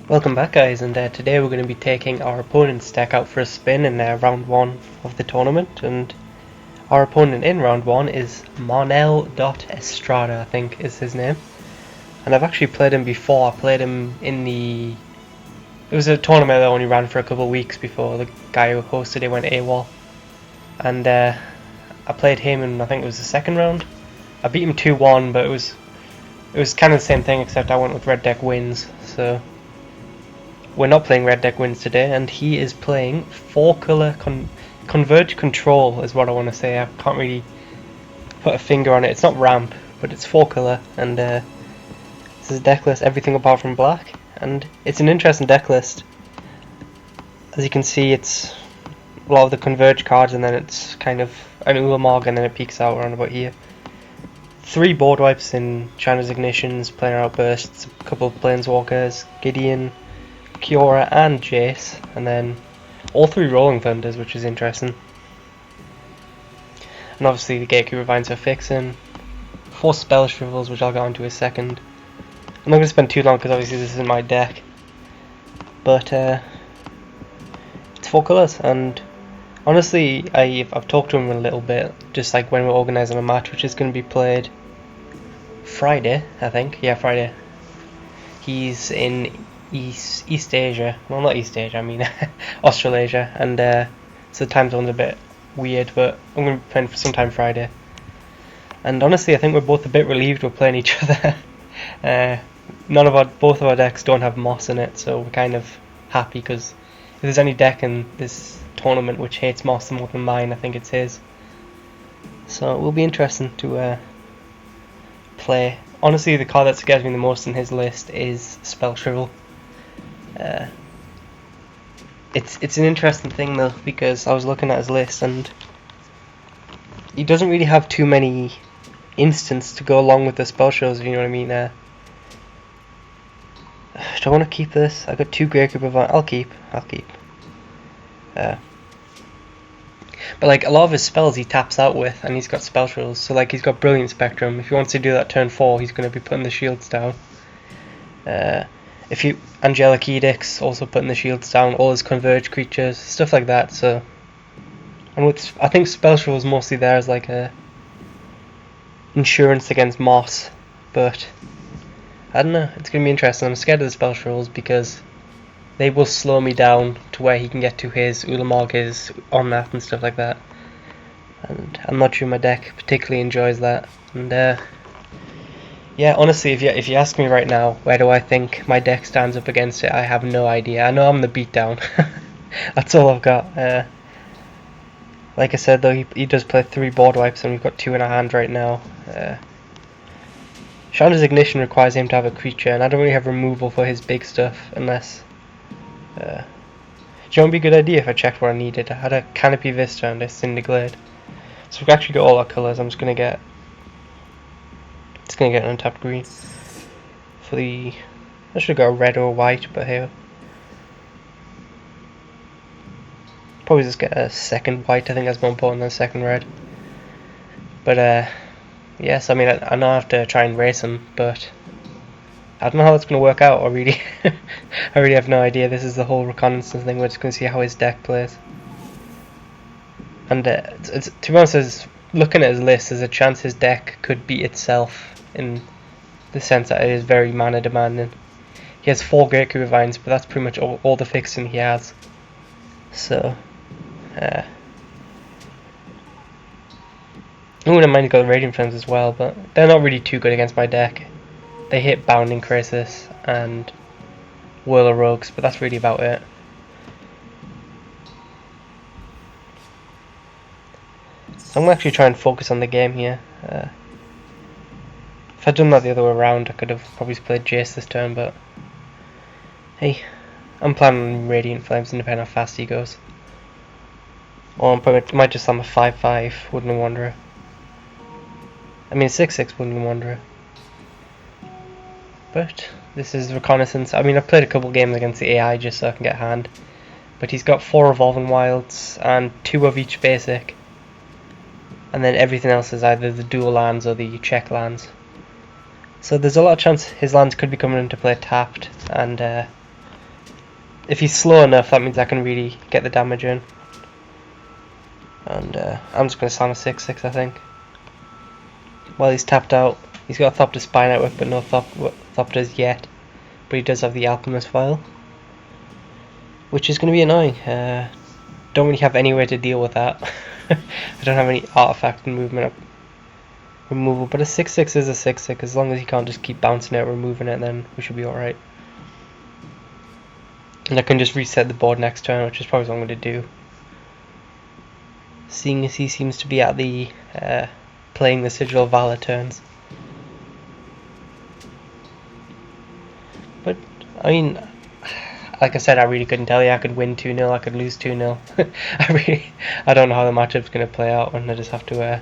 Welcome back, guys, and today we're going to be taking our opponent's deck out for a spin in round 1 of the tournament, and our opponent in round 1 is Marnel Estrada, I think is his name, and I've actually played him before. I played him in it was a tournament that only ran for a couple of weeks before the guy who hosted it went AWOL, and I played him in, I think it was the second round. I beat him 2-1, but it was kind of the same thing, except I went with red deck wins, so we're not playing red deck wins today, and he is playing 4-color Converge Control is what I want to say. I can't really put a finger on it. It's not ramp, but it's 4-color, and this is a deck list, everything apart from black, and it's an interesting deck list. As you can see, it's a lot of the Converge cards, and then it's kind of an Ulamog, and then it peaks out around about here. 3 board wipes in China's Ignitions, Planar Outbursts, a couple of Planeswalkers, Gideon, Kiora and Jace, and then all 3 Rolling Thunders, which is interesting. And obviously the Gatekeeper Vines for fixing, 4 Spell Shrivels, which I'll get onto in a second. I'm not going to spend too long because obviously this isn't my deck, but it's 4 colours, and honestly I've talked to him a little bit, just like when we're organising a match, which is going to be played Friday, I think. Yeah, Friday. He's in East Asia, well, not East Asia, I mean Australasia, and so the time zone's a bit weird, but I'm going to be playing for sometime Friday. And honestly, I think we're both a bit relieved we're playing each other. Both of our decks don't have moss in it, so we're kind of happy, because if there's any deck in this tournament which hates moss more than mine, I think it's his. So it will be interesting to play. Honestly, the card that scares me the most in his list is Spell Shrivel. It's an interesting thing though, because I was looking at his list and he doesn't really have too many instants to go along with the spell shows, if you know what I mean. Do I want to keep this? I got 2 Gatekeeper Vines. I'll keep. But like a lot of his spells he taps out with, and he's got spell shrivels. So like he's got Brilliant Spectrum. If he wants to do that turn 4, he's going to be putting the shields down. If you Angelic Edicts, also putting the shields down, all his Converge creatures, stuff like that. So, and with I think Spell Shrivel is mostly there as like a insurance against moss, but I don't know. It's gonna be interesting. I'm scared of the Spell Shrivels because they will slow me down to where he can get to his Ulamog, his Omnath and stuff like that. And I'm not sure my deck particularly enjoys that. And yeah, honestly, if you ask me right now, where do I think my deck stands up against it, I have no idea. I know I'm the beatdown. That's all I've got. Like I said though, he does play 3 board wipes, and we've got 2 in our hand right now. Chandra's Ignition requires him to have a creature, and I don't really have removal for his big stuff, unless... do you know what would be a good idea if I checked what I needed? I had a Canopy Vista and a Cinderglade. So we've actually got all our colours. I'm just going to get... It's going to get an untapped green. For the... I should have got a red or a white, but here... Probably just get a second white. I think that's more important than a second red. But yes, I mean I know I have to try and race him, but I don't know how that's going to work out. I really have no idea. This is the whole Reconnaissance thing. We're just going to see how his deck plays. And to be honest, looking at his list, there's a chance his deck could beat itself, in the sense that it is very mana demanding. He has 4 Gatekeeper Vines, but that's pretty much all the fixing he has. So, I wouldn't mind got the Radiant Flames as well, but they're not really too good against my deck. They hit Bounding Crisis and Whirler Rogues, but that's really about it. So I'm going to actually try and focus on the game here. If I'd done that the other way around, I could have probably played Jace this turn, but hey, I'm planning on Radiant Flames independent of how fast he goes. Or I might just slam a 5/5 Woodland Wanderer. I mean 6/6 Woodland Wanderer. But this is Reconnaissance. I mean, I've played a couple games against the AI just so I can get a hand. But he's got 4 Evolving Wilds and 2 of each basic. And then everything else is either the dual lands or the check lands. So there's a lot of chance his lands could be coming into play tapped, and if he's slow enough, that means I can really get the damage in. And I'm just going to slam a 6/6, I think. While he's tapped out, he's got a Thopter Spy Network, but no Thopters yet. But he does have the Alchemist File, which is going to be annoying. Don't really have any way to deal with that. I don't have any artifact and movement removal, but a 6/6 is a 6/6. As long as he can't just keep bouncing it, removing it, then we should be alright. And I can just reset the board next turn, which is probably what I'm going to do. Seeing as he seems to be at the playing the Sigil of Valor turns. But, I mean, like I said, I really couldn't tell you. I could win 2-0, I could lose 2-0. I don't know how the matchup's going to play out, and I just have to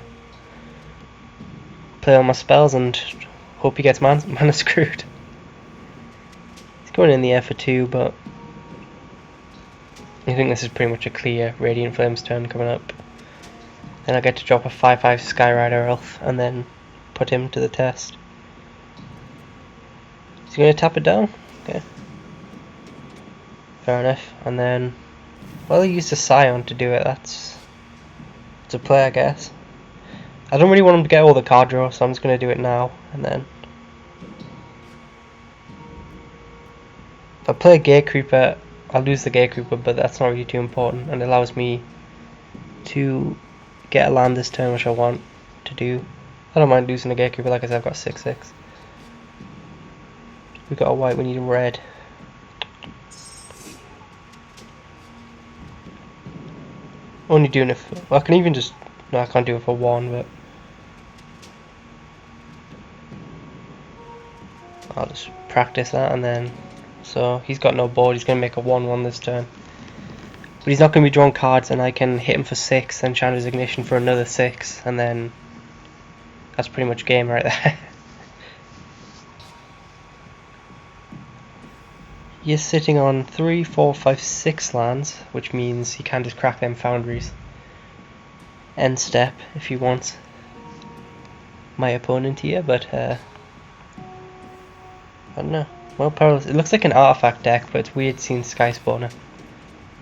play all my spells and hope he gets mana screwed. He's going in the air for 2, but I think this is pretty much a clear Radiant Flames turn coming up. Then I get to drop a 5/5 Skyrider Elf and then put him to the test. Is he going to tap it down? Okay. Fair enough. And then, well, he used a Scion to do it. That's a play, I guess. I don't really want him to get all the card draw, so I'm just going to do it now. And then, if I play a Gatecreeper, I'll lose the Gatecreeper, but that's not really too important, and it allows me to get a land this turn, which I want to do. I don't mind losing a Gatecreeper. Like I said, I've got 6/6. We got a white, we need a red. Only doing it for, well, I can even just, no, I can't do it for 1, but I'll just practice that. And then, so he's got no board, he's going to make a 1/1 this turn. But he's not going to be drawing cards, and I can hit him for 6, then Chandler's Ignition for another 6, and then that's pretty much game right there. He is sitting on 3, 4, 5, 6 lands, which means he can just crack them Foundries. End step if he wants my opponent here, but I don't know. Well, Perilous. It looks like an artifact deck, but it's weird seeing Sky Spawner.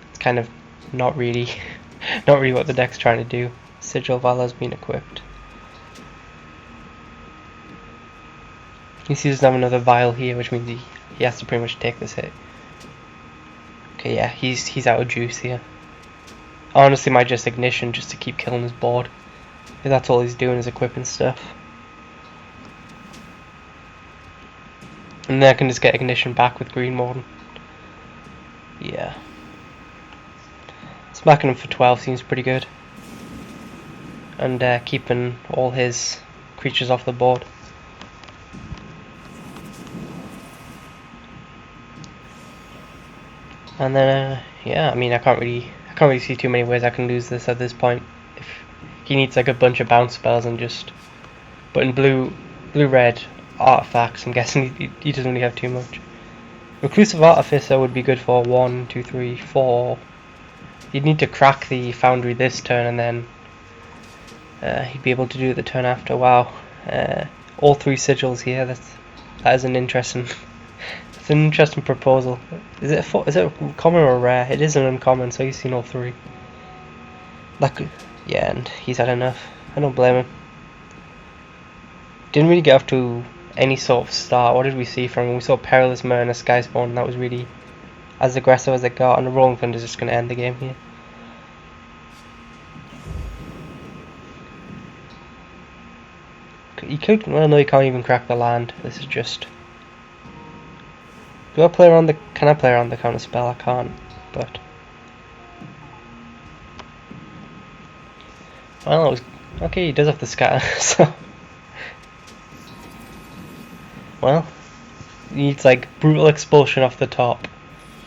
It's kind of not really, not really what the deck's trying to do. Sigil of Valor's been equipped. You see, he doesn't have another Vial here, which means he has to pretty much take this hit. Okay, yeah, he's out of juice here. I honestly might just Ignition just to keep killing his board. If that's all he's doing is equipping stuff. And then I can just get Ignition back with Green Warden. Yeah. Smacking him for 12 seems pretty good. And keeping all his creatures off the board. And then, yeah, I mean, I can't really see too many ways I can lose this at this point. If he needs like a bunch of bounce spells and just, but in blue-red artifacts, I'm guessing he doesn't really have too much. Reclusive Artificer would be good for 1, 2, 3, 4. You'd need to crack the Foundry this turn, and then he'd be able to do it the turn after. Wow, all 3 sigils here. That is an interesting. It's an interesting proposal. Is it a common or a rare? It is an uncommon, so he's seen all 3. Like, yeah, and he's had enough. I don't blame him. Didn't really get off to any sort of start. What did we see from him? We saw Perilous Myrrh and a Skyspawn, and that was really as aggressive as it got, and the Rolling Thunder is just going to end the game here. He could, well, no, he can't even crack the land. This is just. Do I play around the? Can I play around the counter spell? I can't, but. Well, it was okay. He does have the scatter, so. Well, he needs like Brutal Expulsion off the top,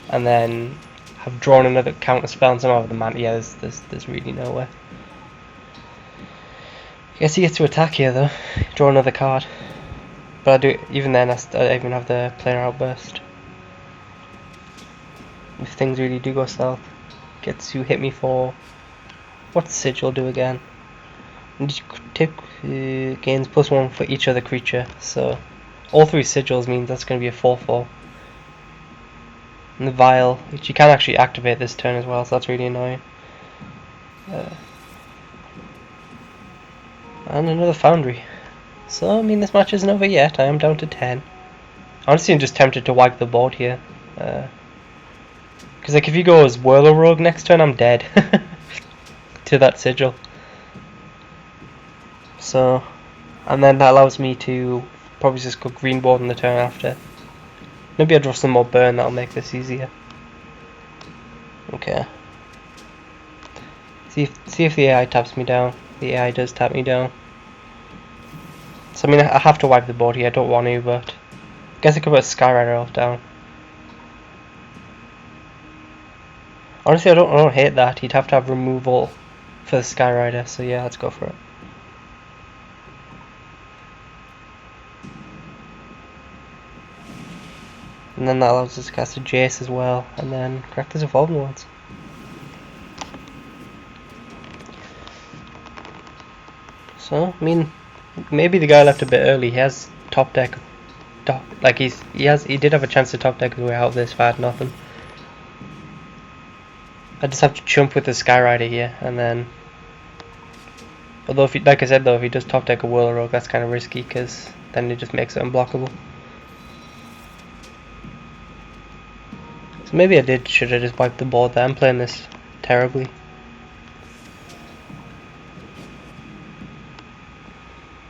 and then have drawn another counter spell and some of the mana. Yeah, there's really nowhere. I guess he gets to attack here though. Draw another card, but I do even then. I even have the planar outburst. If things really do go south, gets to hit me for. What's Sigil do again? And gains +1 for each other creature. So all 3 sigils means that's going to be a 4/4. And the vial, which you can actually activate this turn as well, so that's really annoying. And another foundry. So, I mean, this match isn't over yet. I am down to 10. Honestly, I'm just tempted to wipe the board here. Because, like, if you go as Whirler Rogue next turn, I'm dead. To that sigil. So, and then that allows me to probably just go green board on the turn after. Maybe I'll draw some more burn, that'll make this easier. Okay. See if the AI taps me down. The AI does tap me down. So I mean, I have to wipe the board here. I don't want to, but I guess I could put a Skyrider elf down. Honestly, I don't hate that. He'd have to have removal for the Skyrider. So yeah, let's go for it. And then that allows us to cast a Jace as well, and then crack this Evolving Worlds. So I mean, maybe the guy left a bit early. He has top deck, like he did have a chance to top deck his way out of this if I had nothing. I just have to chump with the Skyrider here, and then. Although, like I said though, if he does top deck a Whirler Rogue, that's kind of risky because then it just makes it unblockable. So maybe I should have just wiped the board there. I'm playing this terribly.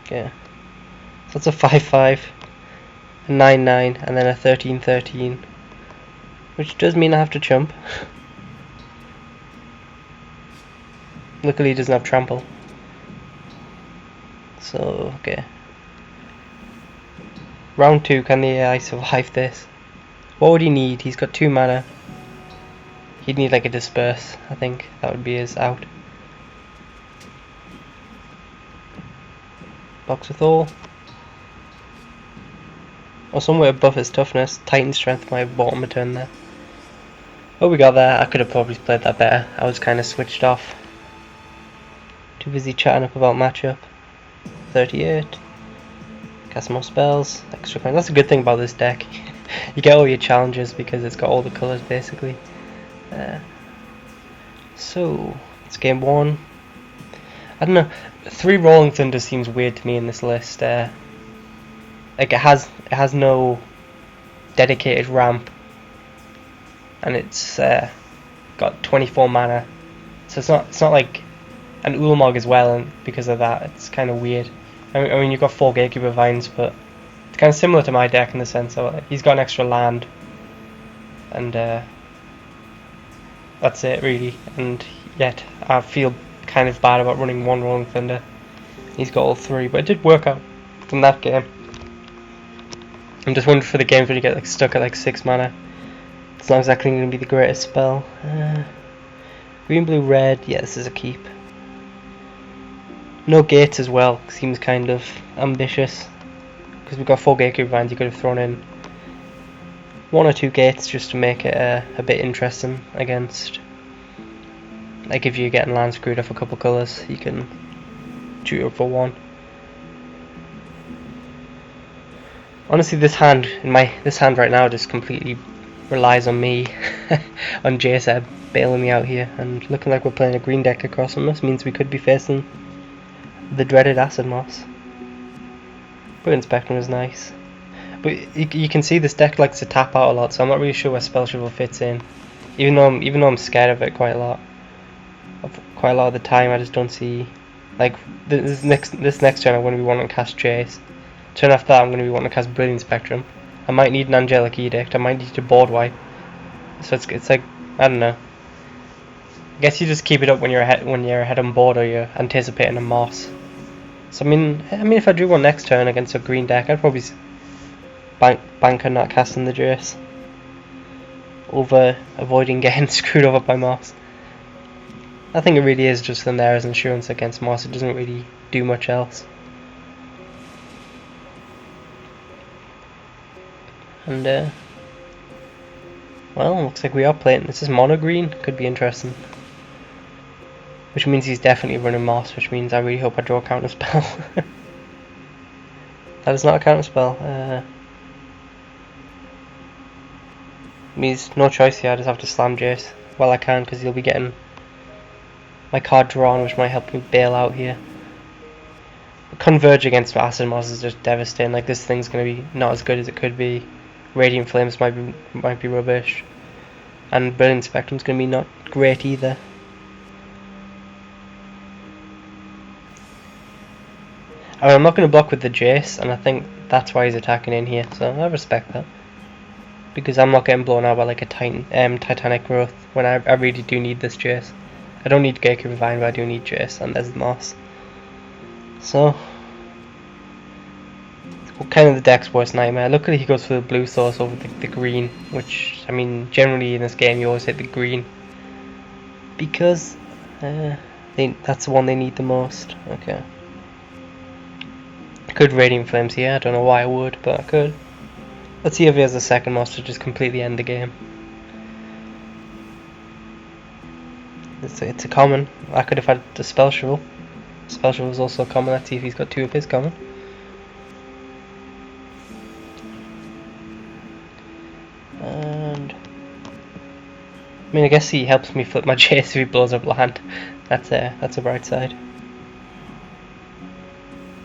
Okay, so that's a 5-5, a 9-9, and then a 13-13, which does mean I have to chump. Luckily he doesn't have trample. So, okay. Round 2, can the AI survive this? What would he need? He's got 2 mana. He'd need like a disperse, I think. That would be his out. Box with all. Or somewhere above his toughness. Titan strength might have bought him a turn there. Oh, we got there. I could have probably played that better. I was kind of switched off. Too busy chatting up about matchup. 38. Cast more spells. Extra coins. That's a good thing about this deck. You get all your challenges because it's got all the colours basically. So, it's game 1. I don't know. 3 Rolling Thunder seems weird to me in this list. Like it has no dedicated ramp, and it's got 24 mana. So it's not like an Ulamog as well, and because of that, it's kind of weird. I mean, you've got 4 Gatekeeper Vines, but it's kind of similar to my deck in the sense of he's got an extra land, and that's it really. And yet I feel kind of bad about running 1 Rolling Thunder. He's got all 3, but it did work out from that game. I'm just wondering for the games when you get like stuck at like 6 mana. It's not exactly going to be the greatest spell. Green, blue, red. Yeah, this is a keep. No gates as well. Seems kind of ambitious. Because we've got 4 Gatekeeper Vines, you could have thrown in 1 or 2 gates just to make it a bit interesting against. Like if you're getting land screwed off a couple colours, you can shoot up for 1. Honestly, this hand right now just completely relies on me, on JSeb bailing me out here, and looking like we're playing a green deck across from us means we could be facing the dreaded Acid Moss. Brilliant Spectrum is nice, but you can see this deck likes to tap out a lot, so I'm not really sure where Spell Shovel fits in. Even though I'm scared of it quite a lot of the time. I just don't see, like this next turn I'm going to be wanting to cast Chase. Turn after that I'm going to be wanting to cast Brilliant Spectrum. I might need an Angelic Edict. I might need to board wipe. So it's like, I don't know. I guess you just keep it up when you're ahead on board or you're anticipating a Moss. So I mean if I drew one next turn against a green deck, I'd probably bank on not casting the Jace over avoiding getting screwed over by Moss. I think it really is just in there as insurance against Moss. It doesn't really do much else. And well, looks like we are playing. This is mono green. Could be interesting. Which means he's definitely running Moss. Which means I really hope I draw a counter spell. That is not a counter spell. Means no choice here, I just have to slam Jace while I can, because he'll be getting my card drawn, which might help me bail out here. Converge against Acid Moss is just devastating. Like, this thing's gonna be not as good as it could be. Radiant Flames might be rubbish, and Brilliant Spectrum's gonna be not great either. I mean, I'm not gonna block with the Jace, and I think that's why he's attacking in here. So I respect that, because I'm not getting blown out by like a Titanic Growth when I really do need this Jace. I don't need Gatekeeper Vine, but I do need Jace, and there's the Moss. So, kind of the deck's worst nightmare. Luckily he goes for the blue source over the green, which, I mean, generally in this game you always hit the green, because that's the one they need the most. Okay. I could Radiant Flames here, I don't know why I would, but I could. Let's see if he has a second Moss to just completely end the game. It's a common. I could have had the Spell Shovel. Spell Shovel is also common. Let's see if he's got two of his common. And I mean, I guess he helps me flip my Jace if he blows up land. That's a bright side.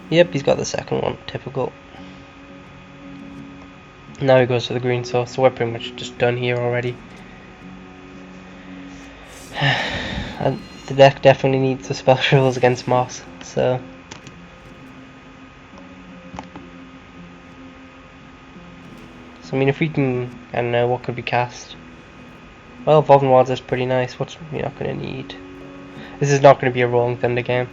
Yep, he's got the second one. Typical. Now he goes for the green source, so we're pretty much just done here already. And the deck definitely needs the Spell Shovels against Moss, so I mean, if we can, I don't know, what could be cast? Well, Evolving Wilds is pretty nice. What's we're not going to need? This is not going to be a Rolling Thunder game,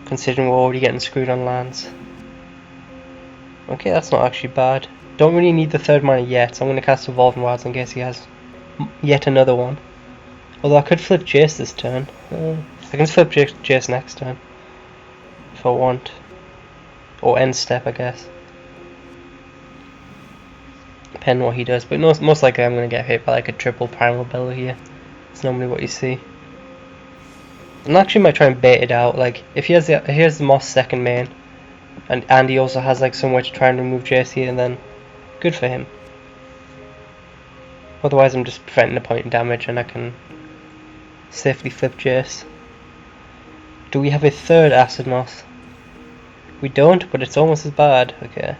considering we're already getting screwed on lands. Okay, that's not actually bad. Don't really need the third mana yet, so I'm going to cast Evolving Wilds in case he has yet another one. Although I could flip Jace this turn. I can flip Jace next turn if I want. Or end step, I guess. Depending on what he does. But most likely I'm going to get hit by like a triple Primal Bellow here. It's normally what you see. And actually might try and bait it out. Like, if he has here's the Moss second main, and he also has like somewhere to try and remove Jace here, and then good for him. Otherwise I'm just preventing the point in damage, and I can safely flip Jace. Do we have a third Acid Moss? We don't, but it's almost as bad. Okay.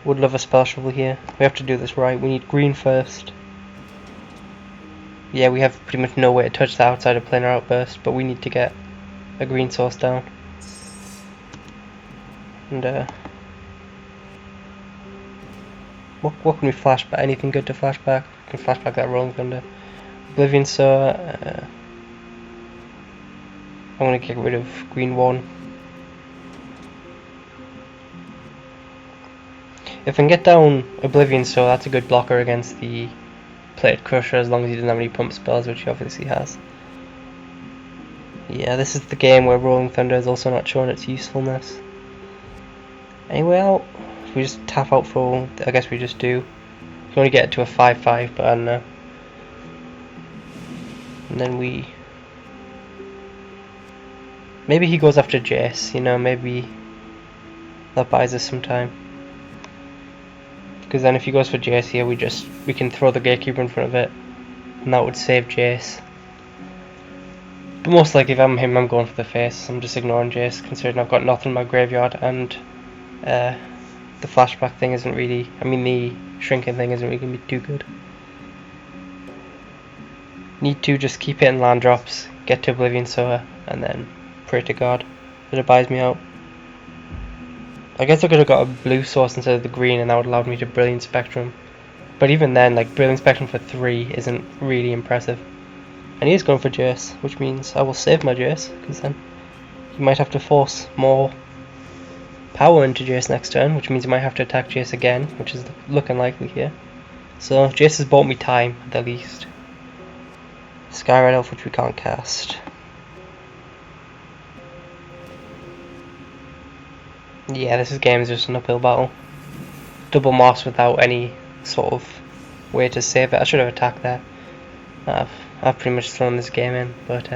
Would love a Spell Shovel here. We have to do this right. We need green first. Yeah, we have pretty much no way to touch the outside of Planar Outburst, but we need to get a green source down. And what can we flashback? Anything good to flashback? We can flashback that Rolling Thunder. Oblivion Sower. I'm going to get rid of green 1. If I can get down Oblivion Sower, that's a good blocker against the Plated Crusher, as long as he doesn't have any pump spells, which he obviously has. Yeah, this is the game where Rolling Thunder is also not showing its usefulness. Anyway, if we just tap out for, I guess we just do. You can only get it to a 5/5, but I don't know. And then maybe he goes after Jace, you know, maybe that buys us some time. Because then if he goes for Jace here, we can throw the Gatekeeper in front of it, and that would save Jace. But most likely if I'm him, I'm going for the face. I'm just ignoring Jace, considering I've got nothing in my graveyard, and the flashback thing isn't really, I mean the shrinking thing isn't really going to be too good. Need to just keep hitting land drops, get to Oblivion Sower, and then pray to God that it buys me out. I guess I could have got a blue source instead of the green, and that would allow me to Brilliant Spectrum. But even then, like, Brilliant Spectrum for 3 isn't really impressive. And he is going for Jace, which means I will save my Jace, because then he might have to force more power into Jace next turn, which means he might have to attack Jace again, which is looking likely here. So Jace has bought me time, at the least. Sky Red Elf, which we can't cast. Yeah, this game is just an uphill battle. Double Moss without any sort of way to save it. I should have attacked there. I've pretty much thrown this game in, but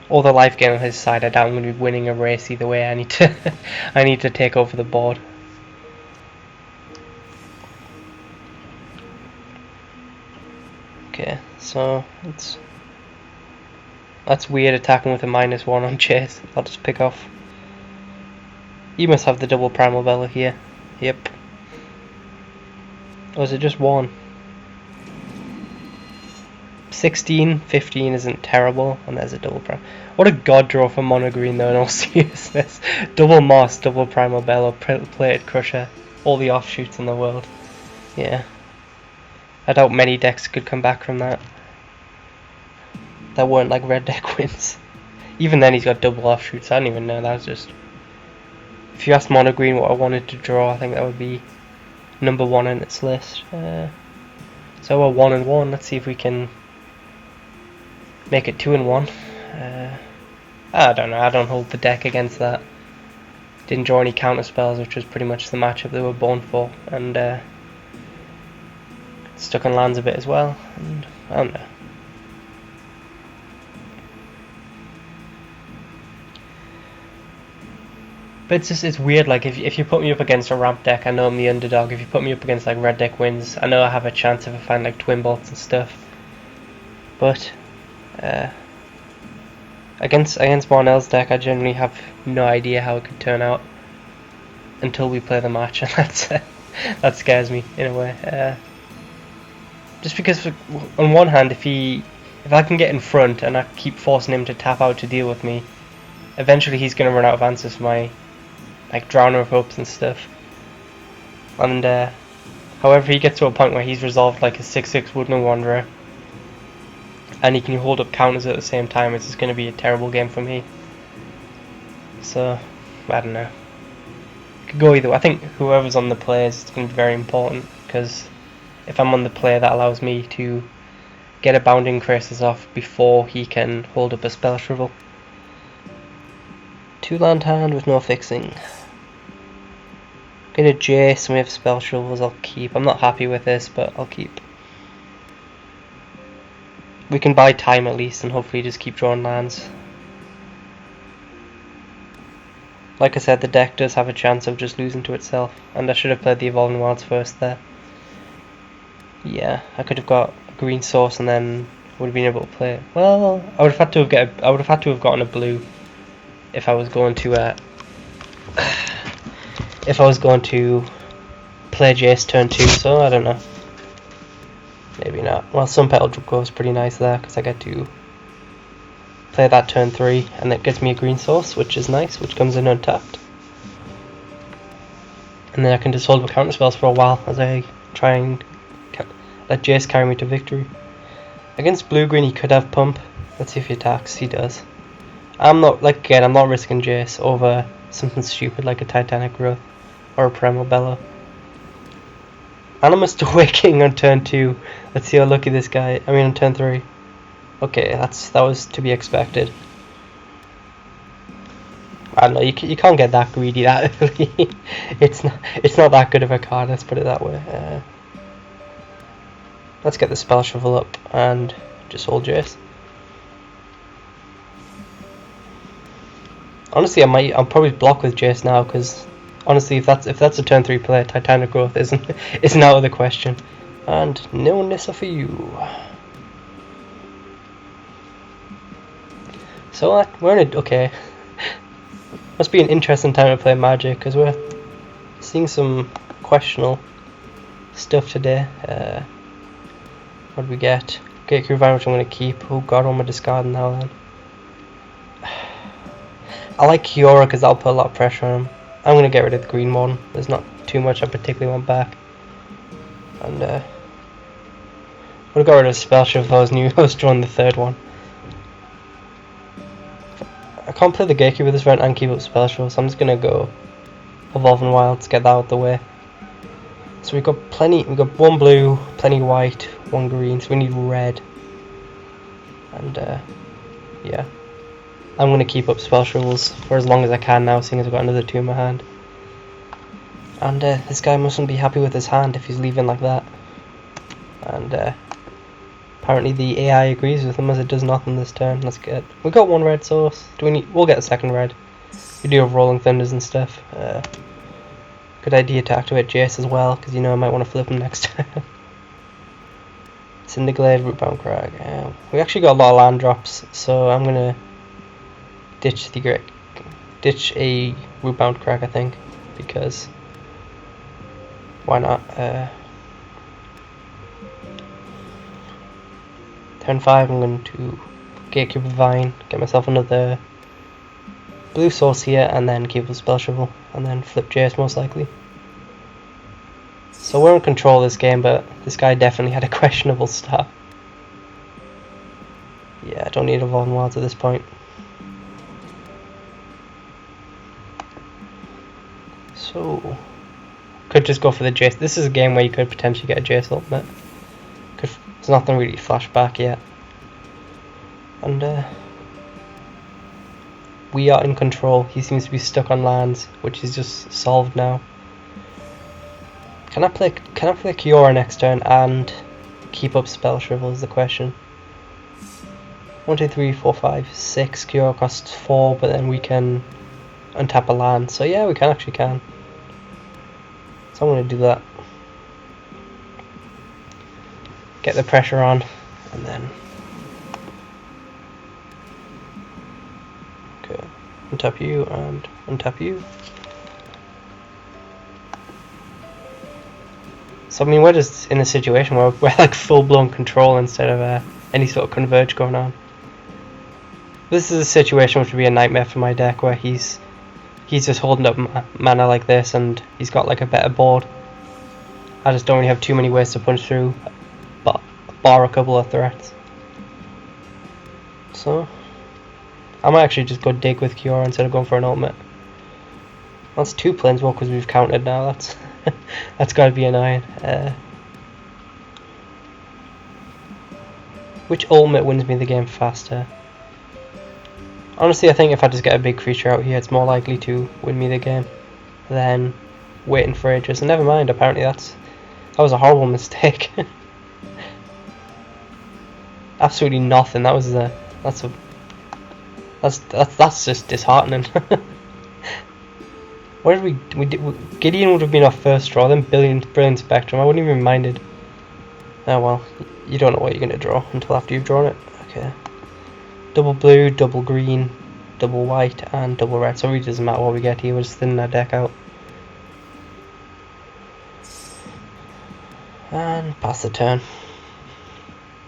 all the life gain on his side, I doubt I'm going to be winning a race either way. I need to I need to take over the board. Okay, so that's weird attacking with a -1 on chase. I'll just pick off. You must have the double primal bellow here. Yep. Or is it just one? 16, 15 isn't terrible, and there's a double primal. What a god draw for mono green though, in all seriousness. Double moss, double primal bellow, plated crusher, all the offshoots in the world. Yeah. I doubt many decks could come back from that. That weren't like red deck wins. Even then he's got double offshoots, I don't even know, that was just... If you asked mono green what I wanted to draw, I think that would be number 1 in its list. So we're 1-1, let's see if we can make it 2-1. I don't know, I don't hold the deck against that. Didn't draw any counter spells, which was pretty much the matchup they were born for, and stuck on lands a bit as well, and I don't know. But it's weird, like if you put me up against a ramp deck, I know I'm the underdog. If you put me up against like red deck wins, I know I have a chance if I find like twin bolts and stuff. But against Marnel's deck, I generally have no idea how it could turn out until we play the match, and that scares me in a way. Just because on one hand, if I can get in front and I keep forcing him to tap out to deal with me, eventually he's going to run out of answers for my like Drowner of Hopes and stuff. And however, he gets to a point where he's resolved like a 6/6 Woodland Wanderer, and he can hold up counters at the same time. It's just going to be a terrible game for me. So I don't know. It could go either way. I think whoever's on the play is going to be very important, because if I'm on the play, that allows me to get a Bounding Crisis off before he can hold up a Spell Shrivel. 2-land hand with no fixing. Get a Jace and we have Spell Shrivels. I'll keep. I'm not happy with this, but I'll keep. We can buy time at least and hopefully just keep drawing lands. Like I said, the deck does have a chance of just losing to itself, and I should have played the Evolving Wilds first there. Yeah, I could have got a green source and then would have been able to play it. Well, I would have had to have gotten a blue if I was going to play Jace turn 2. So I don't know. Maybe not. Well, Sun Petal goes pretty nice there because I get to play that turn 3, and it gets me a green source, which is nice, which comes in untapped. And then I can just hold my counter spells for a while as I try and let Jace carry me to victory. Against blue-green he could have pump. Let's see if he attacks. He does. I'm not risking Jace over something stupid like a Titanic Growth or a Primal Bellow. Animus Awakening on turn 2. Let's see how lucky this guy. I mean on turn 3. Okay, that was to be expected. I don't know, you can't get that greedy that early. it's not that good of a card, let's put it that way. Let's get the Spell Shovel up and just hold Jace. Honestly, I'll probably block with Jace now, because honestly, if that's a turn 3 play, Titanic Growth isn't out of the question. And no Nissa for you. So we're in okay. Must be an interesting time to play Magic, because we're seeing some questionable stuff today. What do we get? Gatekeeper Vine, which I'm going to keep. Oh god, what am I discarding now then? I like Kiora because that'll put a lot of pressure on him. I'm going to get rid of the green one. There's not too much I particularly want back. And I would have got rid of Spell Shift if I knew I was drawing the third one. I can't play the Gatekeeper this round and keep up Spell Shift, so I'm just going to go Evolving Wilds, get that out of the way. So we've got one blue, plenty white, one green, so we need red. And yeah. I'm going to keep up Spell Shrivels for as long as I can now, seeing as I've got another 2 in my hand. And this guy mustn't be happy with his hand if he's leaving like that. And Apparently the AI agrees with him as it does nothing this turn. That's good. We got one red source. We'll get a second red. We do have Rolling Thunders and stuff. Good idea to activate Jace as well, because you know I might want to flip him next turn. Cinderglade, Rootbound Crag. We actually got a lot of land drops, so I'm gonna ditch a Rootbound Crag, I think, because why not? Turn 5, I'm going to Gatekeeper Vine, get myself another blue source here, and then keep a Spell Shovel, and then flip Jace most likely. So we're in control of this game, but this guy definitely had a questionable start. Yeah, I don't need Evolving Wilds at this point. So, could just go for the Jace. This is a game where you could potentially get a Jace ultimate. There's nothing really flashback yet. And we are in control. He seems to be stuck on lands, which is just solved now. Can I play Kiora next turn and keep up Spell Shrivel is the question. 1, 2, 3, 4, 5, 6. Kiora costs 4, but then we can untap a land. So yeah, we actually can. So I'm going to do that. Get the pressure on, and then okay, untap you and untap you. So I mean, we're just in a situation where we're like full-blown control instead of any sort of converge going on. This is a situation which would be a nightmare for my deck, where he's just holding up mana like this, and he's got like a better board. I just don't really have too many ways to punch through, but bar a couple of threats. So I might actually just go dig with Kiora instead of going for an ultimate. That's 2 planeswalkers we've counted now. That's that's got to be annoying. Which ultimate wins me the game faster? Honestly, I think if I just get a big creature out here, it's more likely to win me the game than waiting for ages. And never mind, apparently that was a horrible mistake. Absolutely nothing. That's just disheartening. What did we did? Gideon would have been our first draw, then Brilliant Spectrum. I wouldn't even minded. Oh well, you don't know what you're gonna draw until after you've drawn it. Okay. Double blue, double green, double white, and double red. So it really doesn't matter what we get here. We're just thinning our deck out. And pass the turn.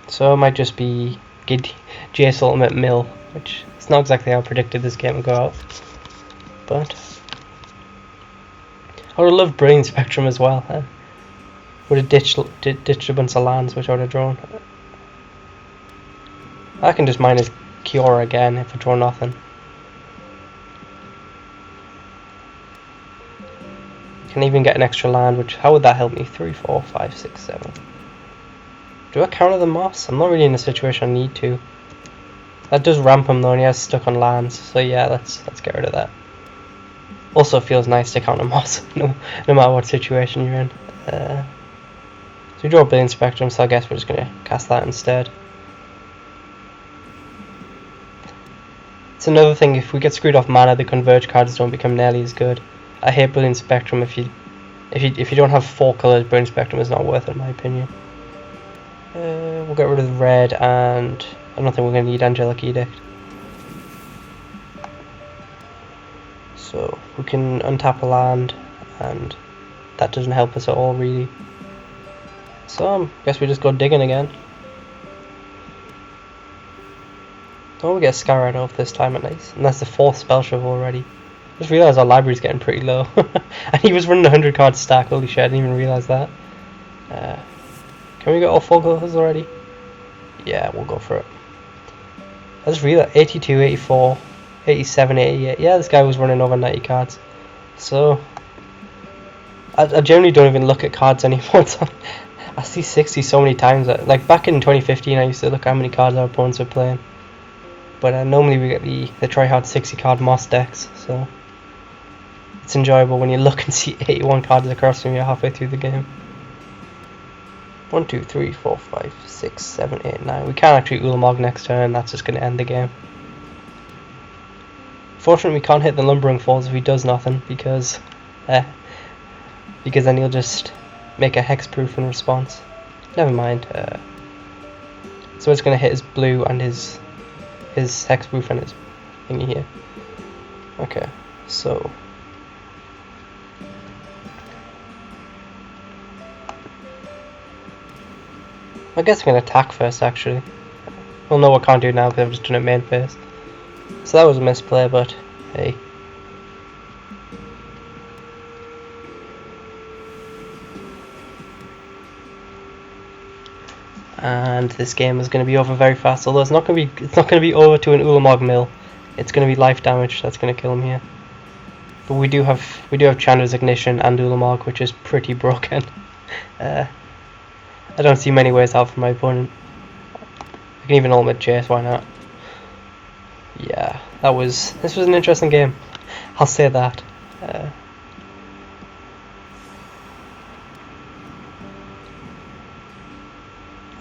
So it might just be Jace Ultimate Mill, which is not exactly how I predicted this game would go out. But I would have loved Brilliant Spectrum as well. Would have ditched a bunch of lands, which I would have drawn. I can just minus Kiora again if I draw nothing. Can even get an extra land, which, how would that help me? 3, 4, 5, 6, 7. Do I counter the Moss? I'm not really in a situation I need to. That does ramp him though, and he has stuck on lands. So yeah, let's get rid of that. Also feels nice to counter Moss, no matter what situation you're in. So we draw a Brilliant Spectrum, so I guess we're just gonna cast that instead. It's another thing, if we get screwed off mana, the converge cards don't become nearly as good. I hate Brilliant Spectrum. If you don't have 4 colors, Brilliant Spectrum is not worth it in my opinion. We'll get rid of the red, and I don't think we're going to need Angelic Edict. So we can untap a land, and that doesn't help us at all really. So I guess we just go digging again. Oh, we get a Skyrider off this time at least, and that's the 4th Spell Shovel already. Just realised our library's getting pretty low. And he was running a 100 card stack, holy shit, I didn't even realise that. Can we get all 4 colors already? Yeah, we'll go for it. I just realised 82, 84, 87, 88. Yeah, this guy was running over 90 cards. So I generally don't even look at cards anymore. I see 60 so many times. Like back in 2015, I used to look at how many cards our opponents were playing. But normally we get the try-hard 60 card Moss decks, so it's enjoyable when you look and see 81 cards across from you halfway through the game. 1, 2, 3, 4, 5, 6, 7, 8, 9. We can't actually Ulamog next turn, that's just going to end the game. Fortunately, we can't hit the Lumbering Falls if he does nothing, because then he'll just make a hexproof in response. Never mind. So it's going to hit his blue and his hexproof and his thingy here. Okay, so I guess I'm going to attack first, actually. Well, no, I can't do now because I've just done it main phase. So that was a misplay, but hey. And this game is going to be over very fast. Although it's not going to be over to an Ulamog mill. It's going to be life damage that's going to kill him here. But we do have Chandra's Ignition and Ulamog, which is pretty broken. I don't see many ways out for my opponent. I can even ultimate Chase, why not? Yeah, this was an interesting game. I'll say that.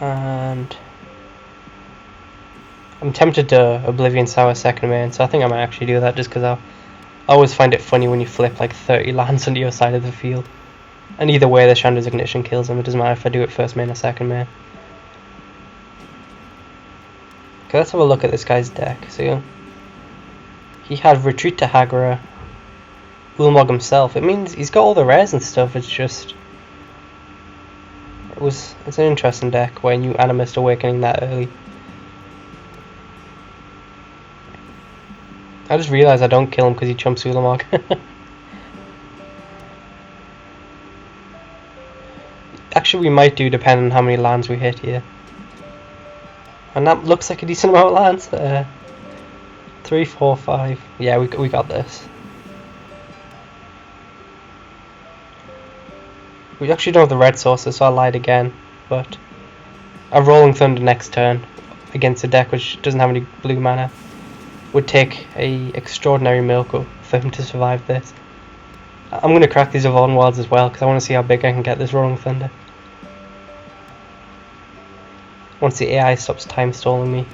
And I'm tempted to Oblivion Sour second main, so I think I might actually do that just because I always find it funny when you flip like 30 lands onto your side of the field. And either way, the Chandra's Ignition kills him. It doesn't matter if I do it first main or second main. Okay, let's have a look at this guy's deck. So he had Retreat to Hagra, Ulamog himself. It means he's got all the rares and stuff. It's just it's an interesting deck when you Animist Awakening that early. I just realised I don't kill him because he chumps Ulamog. Actually, we might do, depending on how many lands we hit here. And that looks like a decent amount of lands. 3, 4, 5. Yeah, we got this. We actually don't have the red sources, so I lied again. But a Rolling Thunder next turn against a deck which doesn't have any blue mana would take a extraordinary miracle for him to survive this. I'm going to crack these Avon Wilds as well because I want to see how big I can get this Rolling Thunder. Once the AI stops time stalling me.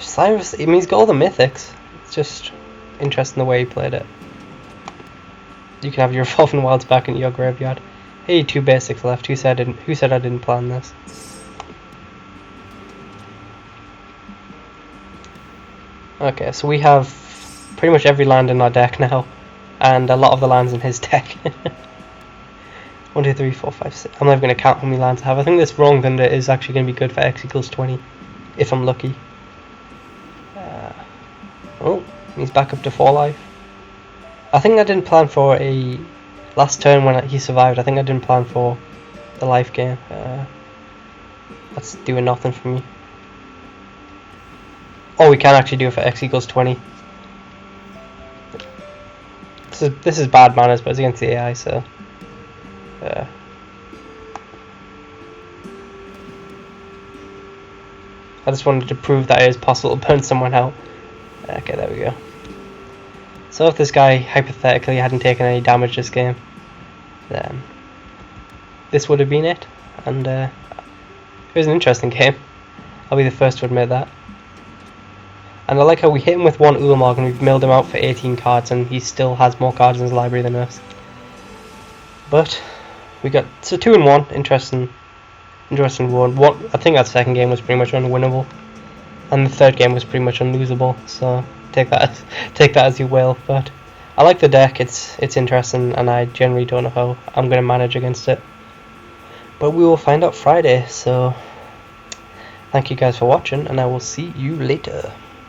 Cyrus, I mean, he's got all the mythics. It's just interesting the way he played it. You can have your Evolving Wilds back into your graveyard. Hey, 2 basics left. Who said I didn't plan this? Okay, so we have pretty much every land in our deck now, and a lot of the lands in his deck. 1, 2, 3, 4, 5, 6. I'm never going to count how many lands I have. I think this Rolling Thunder is actually going to be good for X equals 20, if I'm lucky. Oh, he's back up to 4 life. I think I didn't plan for a last turn when he survived. I think I didn't plan for the life gain. That's doing nothing for me. Oh, we can actually do it for X equals 20. This is bad manners, but it's against the AI, so. I just wanted to prove that it is possible to burn someone out. Okay, there we go. So if this guy hypothetically hadn't taken any damage this game, then this would have been it. And it was an interesting game. I'll be the first to admit that. And I like how we hit him with 1 Ulamog and we've milled him out for 18 cards and he still has more cards in his library than us. But we got 2 and 1, interesting one. I think that second game was pretty much unwinnable, and the third game was pretty much unlosable. So take that as you will. But I like the deck. It's interesting, and I generally don't know how I'm going to manage against it. But we will find out Friday. So thank you guys for watching, and I will see you later.